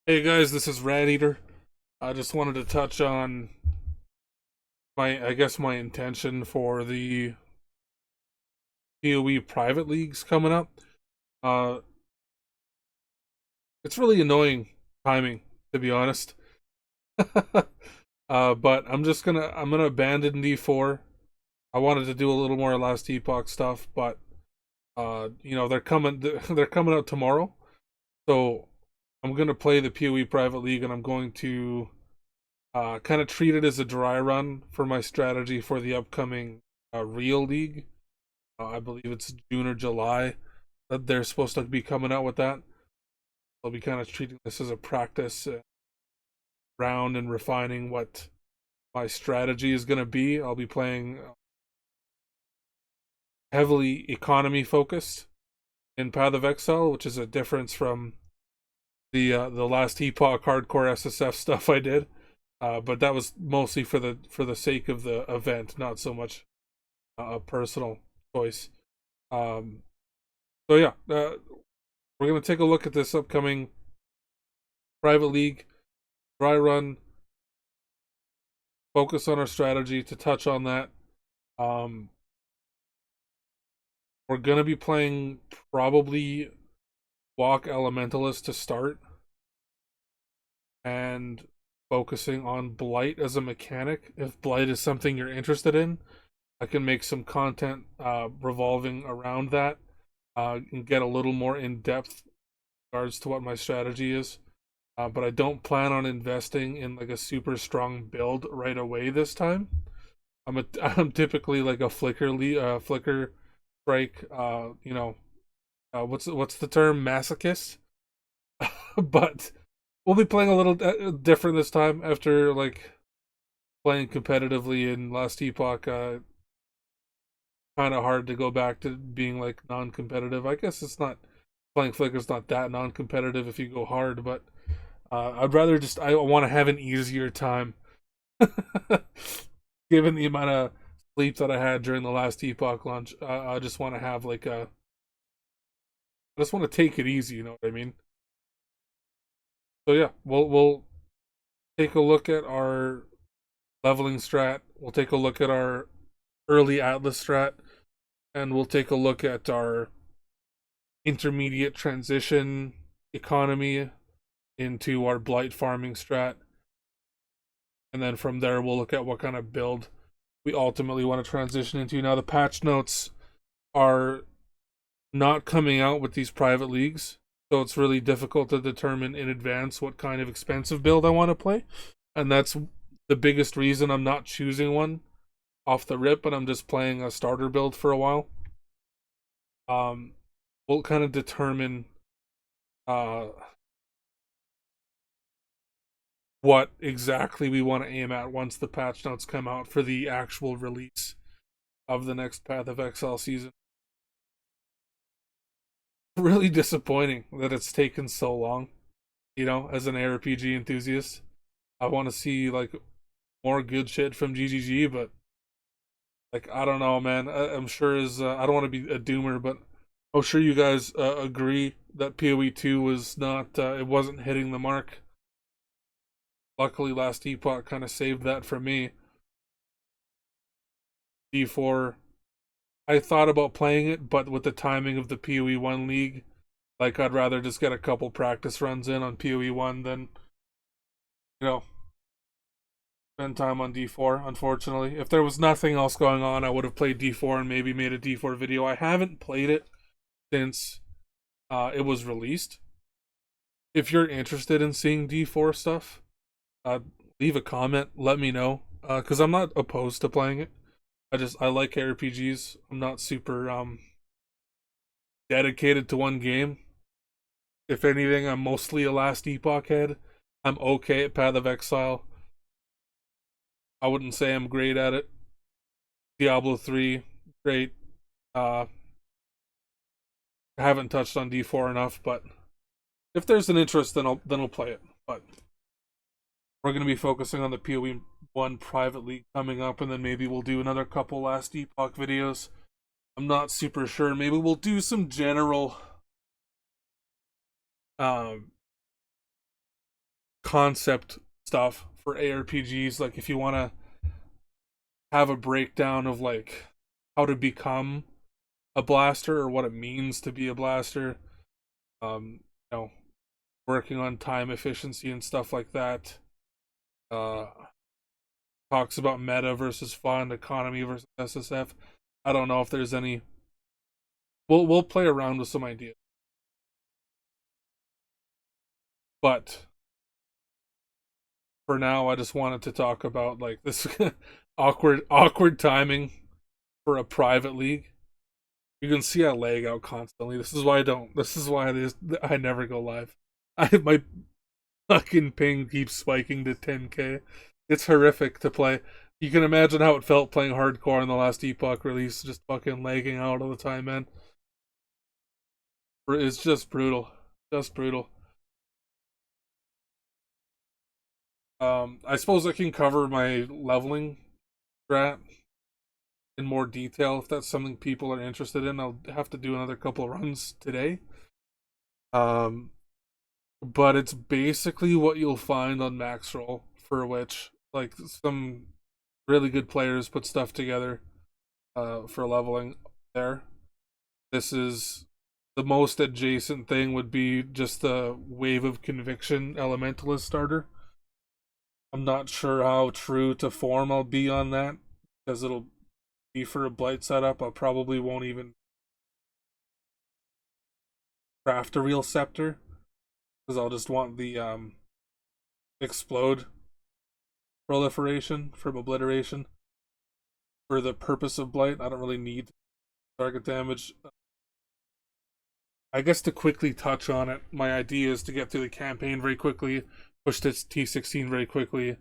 Hey guys, this is Rat Eater. I just wanted to touch on my intention for the PoE private leagues coming up. Uh, it's really annoying timing, to be honest. But I'm gonna abandon D4. I wanted to do a little more last epoch stuff, but they're coming out tomorrow, so I'm gonna play the PoE private league, and I'm going to kind of treat it as a dry run for my strategy for the upcoming Real League. I believe it's June or July that they're supposed to be coming out with that. I'll be kind of treating this as a practice round and refining what my strategy is going to be. I'll be playing heavily economy focused in Path of Exile, which is a difference from the last Epoch hardcore SSF stuff I did. But that was mostly for the sake of the event, not so much a personal choice. Um, so yeah, we're gonna take a look at this upcoming private league dry run. Focus on our strategy to touch on that. Um, we're gonna be playing probably Walk Elementalist to start, and focusing on Blight as a mechanic. If Blight is something you're interested in, I can make some content revolving around that and get a little more in depth in regards to what my strategy is. But I don't plan on investing in like a super strong build right away this time. I'm typically like a flicker strike. What's the term, masochist? But we'll be playing a little different this time after like playing competitively in last epoch. Kind of hard to go back to being like non-competitive. I guess it's not, playing flicker's not that non-competitive if you go hard, but I'd rather just, I want to have an easier time given the amount of sleep that I had during the last epoch launch. I just want to have like I just want to take it easy, you know what I mean? So yeah, we'll take a look at our leveling strat. We'll take a look at our early Atlas strat, and we'll take a look at our intermediate transition economy into our blight farming strat. And then from there, we'll look at what kind of build we ultimately want to transition into. Now, the patch notes are not coming out with these private leagues, so it's really difficult to determine in advance what kind of expensive build I want to play. And that's the biggest reason I'm not choosing one off the rip, but I'm just playing a starter build for a while. We'll kind of determine uh, what exactly we want to aim at once the patch notes come out for the actual release of the next Path of Exile season. Really disappointing that it's taken so long, as an ARPG enthusiast. I want to see like more good shit from GGG, but like I don't know, man. I'm sure is I don't want to be a doomer, but I'm sure you guys agree that PoE 2 was not it wasn't hitting the mark. Luckily, last epoch kind of saved that for me. D4, I thought about playing it, but with the timing of the PoE 1 league, like I'd rather just get a couple practice runs in on PoE 1 than you know spend time on D4. Unfortunately, if there was nothing else going on, I would have played D4 and maybe made a D4 video. I haven't played it since it was released. If you're interested in seeing D4 stuff, uh, leave a comment. Let me know, because I'm not opposed to playing it. I like RPGs. I'm not super dedicated to one game. If anything, I'm mostly a last epoch head. I'm okay at Path of Exile. I wouldn't say I'm great at it. Diablo 3, great. I haven't touched on D4 enough, but if there's an interest, then I'll play it. But we're going to be focusing on the PoE 1 private league coming up, and then maybe we'll do another couple last epoch videos. I'm not super sure. Maybe we'll do some general um concept stuff for ARPGs. Like if you want to have a breakdown of like how to become a blaster or what it means to be a blaster, you know, working on time efficiency and stuff like that. Uh, Talks about meta versus fun, economy versus SSF. I don't know if there's any. We'll play around with some ideas, but for now, I just wanted to talk about like this awkward timing for a private league. You can see I lag out constantly. This is why I don't. This is why I never go live. My fucking ping keeps spiking to 10k. It's horrific to play. You can imagine how it felt playing hardcore in the last Epoch release, just fucking lagging out all the time, man. It's just brutal. Just brutal. I suppose I can cover my leveling strat in more detail if that's something people are interested in. I'll have to do another couple of runs today. Um, but it's basically what you'll find on Max Roll, for which like some really good players put stuff together for leveling there. This is the most adjacent thing would be just the Wave of Conviction Elementalist starter. I'm not sure how true to form I'll be on that because it'll be for a blight setup. I probably won't even craft a real scepter because I'll just want the explode proliferation from obliteration for the purpose of blight. I don't really need target damage. I guess to quickly touch on it, my idea is to get through the campaign very quickly, push this T16 very quickly,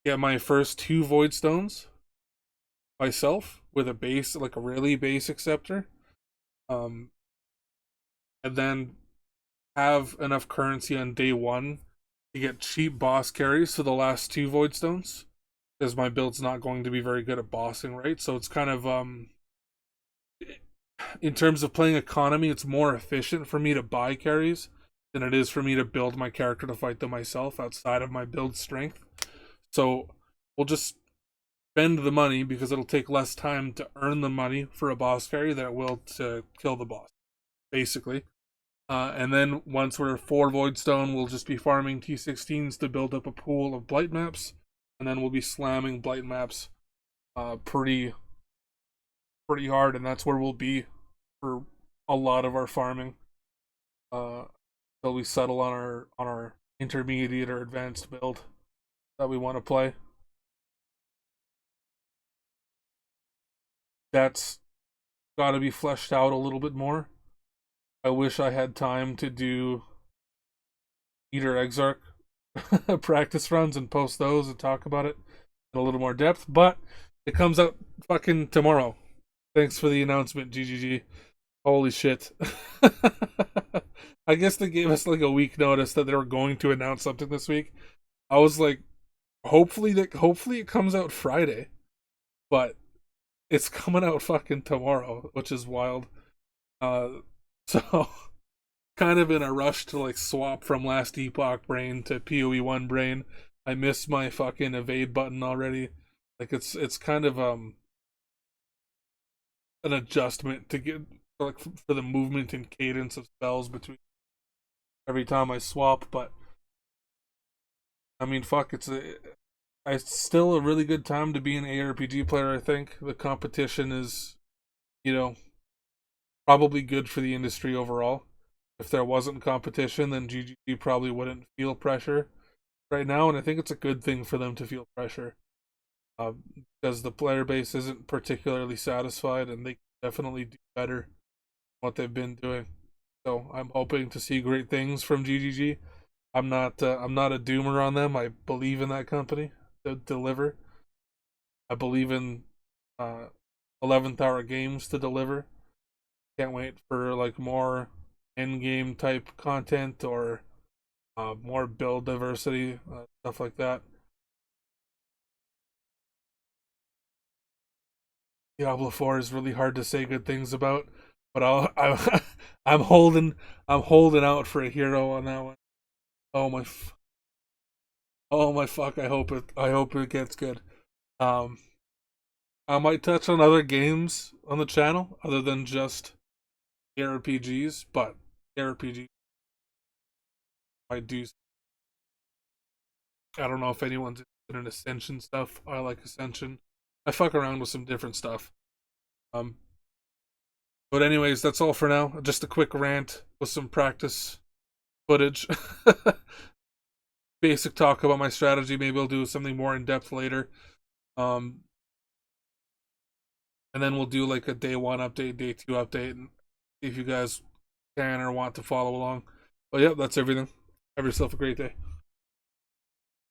get my first 2 Void Stones myself with a base, like a really basic scepter, and then have enough currency on day 1 to get cheap boss carries for the last 2 Void Stones, because my build's not going to be very good at bossing, right? So it's kind of in terms of playing economy, it's more efficient for me to buy carries than it is for me to build my character to fight them myself outside of my build strength. So we'll just spend the money because it'll take less time to earn the money for a boss carry than it will to kill the boss, basically. And then once we're 4 Voidstone, we'll just be farming T16s to build up a pool of Blight maps, and then we'll be slamming Blight maps pretty hard, and that's where we'll be for a lot of our farming until we settle on our intermediate or advanced build that we want to play. That's got to be fleshed out a little bit more. I wish I had time to do Eater Exarch practice runs and post those and talk about it in a little more depth, but it comes out fucking tomorrow. Thanks for the announcement, GGG. Holy shit. I guess they gave us like a week notice that they were going to announce something this week. I was like, hopefully it comes out Friday, but it's coming out fucking tomorrow, which is wild. So kind of in a rush to like swap from last Epoch brain to PoE1 brain. I missed my fucking evade button already. Like it's kind of an adjustment to get like for the movement and cadence of spells between every time I swap, but I mean fuck, it's still a really good time to be an ARPG player. I think the competition is, you know, probably good for the industry overall. If there wasn't competition, then GGG probably wouldn't feel pressure right now, and I think it's a good thing for them to feel pressure because the player base isn't particularly satisfied, and they definitely do better than what they've been doing. So I'm hoping to see great things from GGG. I'm not a doomer on them. I believe in that company to deliver. I believe in 11th Hour Games to deliver. Can't wait for like more end game type content or more build diversity, stuff like that. Diablo 4 is really hard to say good things about, but I'm holding out for a hero on that one. Oh my Oh my fuck! I hope it gets good. Um, I might touch on other games on the channel other than just ARPGs, but ARPG I do. I don't know if anyone's interested in Ascension stuff. I like Ascension. I fuck around with some different stuff. Um, but anyways, that's all for now. Just a quick rant with some practice footage. Basic talk about my strategy. Maybe I'll do something more in depth later. Um, and then we'll do like a day one update, day two update, and see if you guys can or want to follow along. But yeah, that's everything. Have yourself a great day.